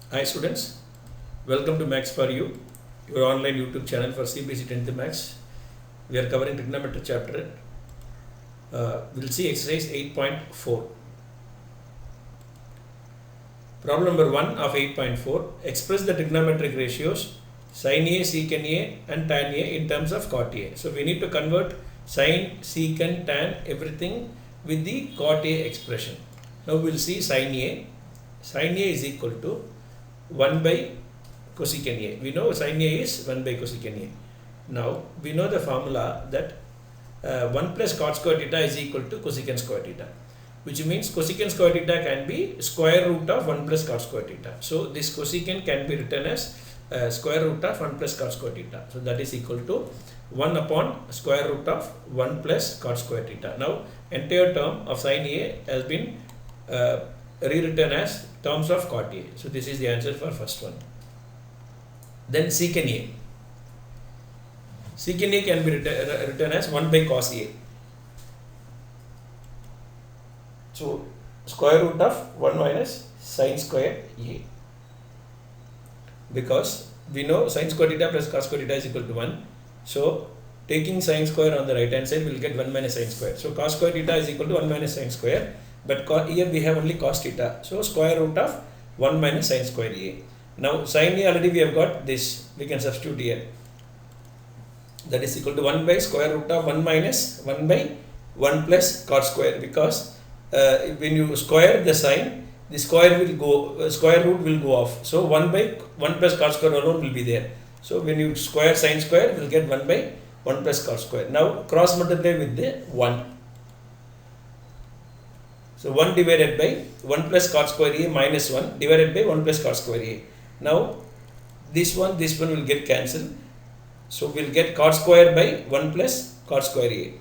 Hi students, welcome to Max for You, your online YouTube channel for CBSE 10th Max. We are covering trigonometry chapter. We'll see exercise 8.4. Problem number 1 of 8.4. Express the trigonometric ratios sin A, secant A and tan A in terms of cot A. So we need to convert sin, secant, tan, everything with the cot A expression. Now we'll see sin A. Sin A is equal to 1 by cosecant A. We know sin A is 1 by cosecant A. Now we know the formula that 1 plus cot square theta is equal to cosecant square theta, which means cosecant square theta can be square root of 1 plus cot square theta. So this cosecant can be written as square root of 1 plus cot square theta. So that is equal to 1 upon square root of 1 plus cot square theta. Now entire term of sin A has been rewritten as terms of cot A. So this is the answer for first one. Then secant A. Secant A can be written as 1 by cos A. So square root of 1 minus sin square A. Because we know sin square theta plus cos square theta is equal to 1. So taking sin square on the right hand side, we will get 1 minus sin square. So cos square theta is equal to 1 minus sin square. But here we have only cos theta. So square root of 1 minus sin square A. Now sin A already we have got this. We can substitute here. That is equal to 1 by square root of 1 minus 1 by 1 plus cot square. Because when you square the sin, the square will go, square root will go off. So 1 by 1 plus cot square alone will be there. So when you square sin square, you will get 1 by 1 plus cot square. Now cross multiply with the 1. So 1 divided by 1 plus cot square A minus 1 divided by 1 plus cot square A. Now this one will get cancelled. So we'll get cot square by 1 plus cot square A.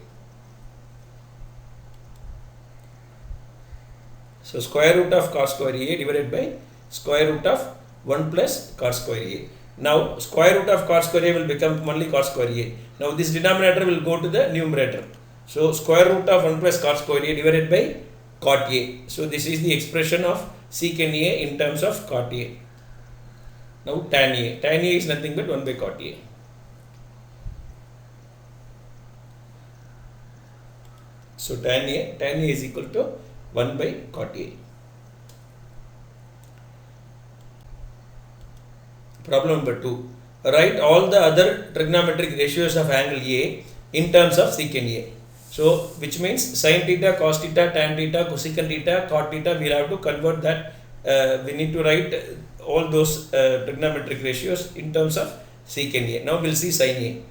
So square root of cot square A divided by square root of 1 plus cot square A. Now square root of cot square A will become only cot square A. Now this denominator will go to the numerator. So square root of 1 plus cot square A divided by cot A. So this is the expression of secant A in terms of cot A. Now tan A. Tan A is nothing but 1 by cot A. So tan A is equal to 1 by cot A. Problem number 2. Write all the other trigonometric ratios of angle A in terms of secant A. So which means sin theta, cos theta, tan theta, cosecant theta, cot theta, we have to convert that. We need to write all those trigonometric ratios in terms of secant A. Now we'll see sin A.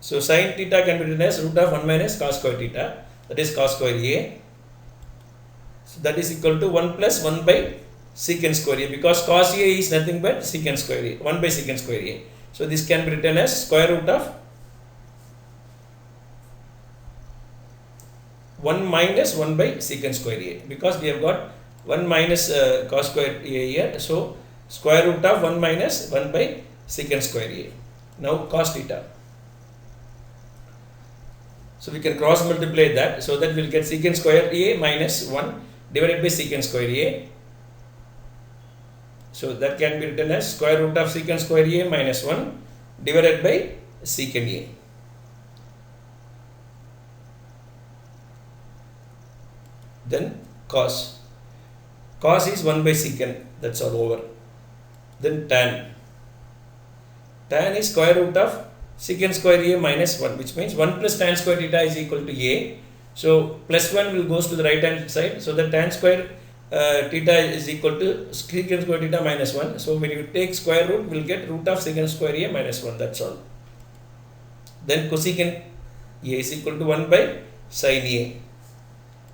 So sin theta can be written as root of 1 minus cos square theta, that is cos square A. So that is equal to 1 plus 1 by secant square A, because cos A is nothing but secant square A, 1 by secant square A. So this can be written as square root of 1 minus 1 by secant square A, because we have got 1 minus cos square A here. So square root of 1 minus 1 by secant square A. Now cos theta. So we can cross multiply that, so that we will get secant square A minus 1 divided by secant square A. So that can be written as square root of secant square A minus 1 divided by secant A. Then cos. Cos is 1 by secant, that's all over. Then tan. Tan is square root of secant square A minus 1, which means 1 plus tan square theta is equal to A. So plus 1 will goes to the right hand side. So the tan square theta is equal to secant square theta minus 1. So when you take square root, we will get root of secant square A minus 1, that's all. Then cosecant A is equal to 1 by sin A.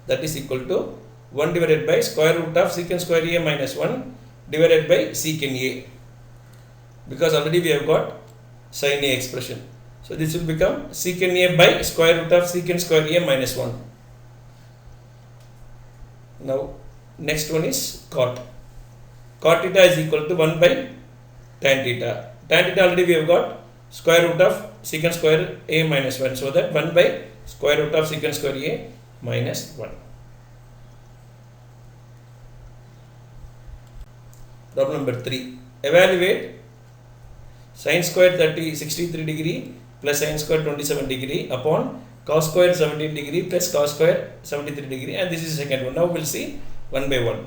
That is equal to 1 divided by square root of secant square A minus 1 divided by secant A. Because already we have got sin A expression. So this will become secant A by square root of secant square A minus 1. Now next one is cot. Cot theta is equal to 1 by tan theta. Tan theta already we have got square root of secant square A minus 1. So that 1 by square root of secant square A minus 1. Problem number 3. Evaluate sin square 63 degree plus sin square 27 degree upon cos square 17 degree plus cos square 73 degree, and this is the second one. Now we'll see one by one.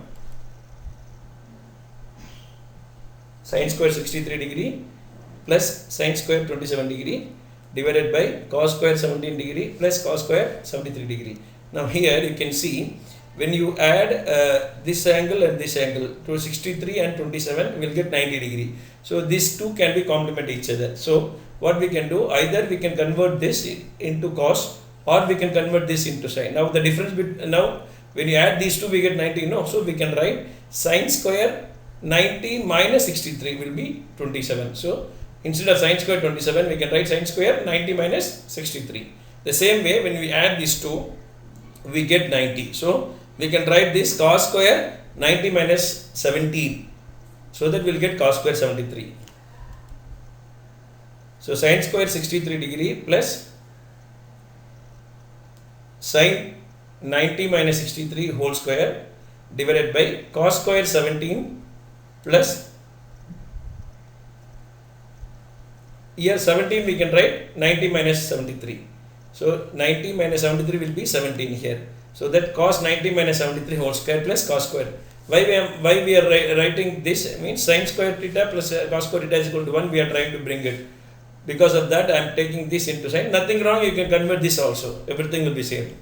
Sin square 63 degree plus sin square 27 degree divided by cos square 17 degree plus cos square 73 degree. Now here you can see, when you add this angle and this angle to 63 and 27, we will get 90 degree. So these two can be complement each other. So what we can do, either we can convert this into cos or we can convert this into sin. Now the difference now when you add these two we get 90, no? So we can write sin square 90 minus 63 will be 27. So instead of sin square 27, we can write sin square 90 minus 63. The same way, when we add these two, we get 90. So we can write this cos square 90 minus 17. So that we will get cos square 73. So sin square 63 degree plus sin 90 minus 63 whole square divided by cos square 17 plus, here 17 we can write 90 minus 73. So 90 minus 73 will be 17 here. So that cos 90 minus 73 whole square plus cos square. Why we are writing this? Means sin square theta plus cos square theta is equal to 1. We are trying to bring it. Because of that, I am taking this into sin. Nothing wrong. You can convert this also. Everything will be same.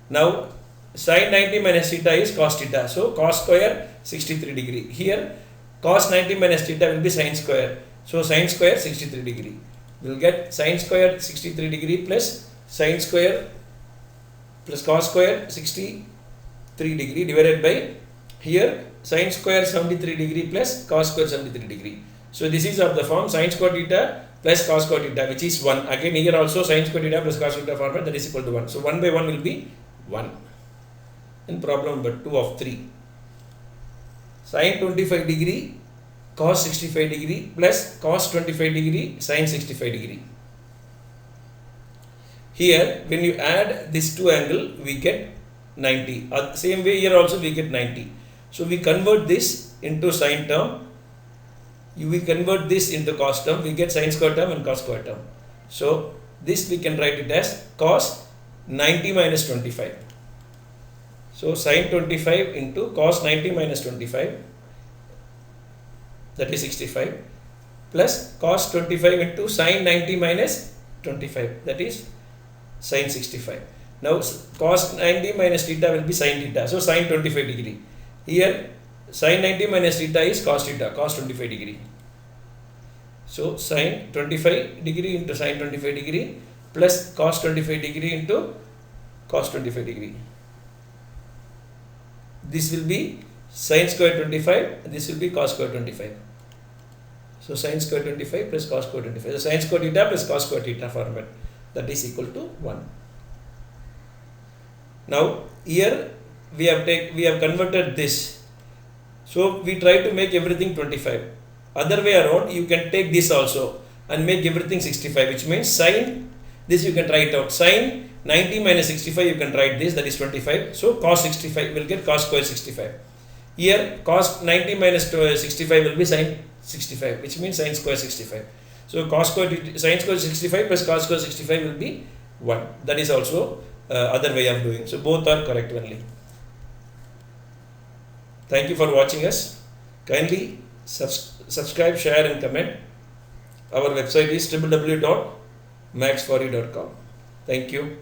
Now sin 90 minus theta is cos theta. So cos square 63 degree. Here cos 90 minus theta will be sin square. So sin square 63 degree. We will get sin square 63 degree plus sin square plus cos square 63 degree divided by, here sin square 73 degree plus cos square 73 degree. So this is of the form sin square theta plus cos square theta, which is 1. Again here also sin square theta plus cos square theta format, that is equal to 1. So 1 by 1 will be 1. In problem number 2 of 3. Sin 25 degree cos 65 degree plus cos 25 degree sin 65 degree. Here when you add this two angle, we get 90. Same way here also we get 90. So we convert this into sin term, we convert this into cos term, we get sin square term and cos square term. So this we can write it as cos 90 minus 25. So sin 25 into cos 90 minus 25, that is 65, plus cos 25 into sin 90 minus 25, that is sin 65. Now cos 90 minus theta will be sin theta. So sin 25 degree. Here sin 90 minus theta is cos theta, cos 25 degree. So sin 25 degree into sin 25 degree plus cos 25 degree into cos 25 degree. This will be sin square 25, this will be cos square 25. So sin square 25 plus cos square 25. So sin square theta plus cos square theta format, that is equal to 1. Now here we have converted this. So we try to make everything 25. Other way around, you can take this also and make everything 65, which means sin, this you can write out. Sin 90 minus 65, you can write this, that is 25. So cos 65 will get cos square 65. Here cos 90 minus 65 will be sin 65, which means sin square 65. So cos square sin square 65 plus cos square 65 will be 1. That is also other way of doing. So both are correct only. Thank you for watching us. Kindly subscribe, share and comment. Our website is www.maths4u.com. Thank you.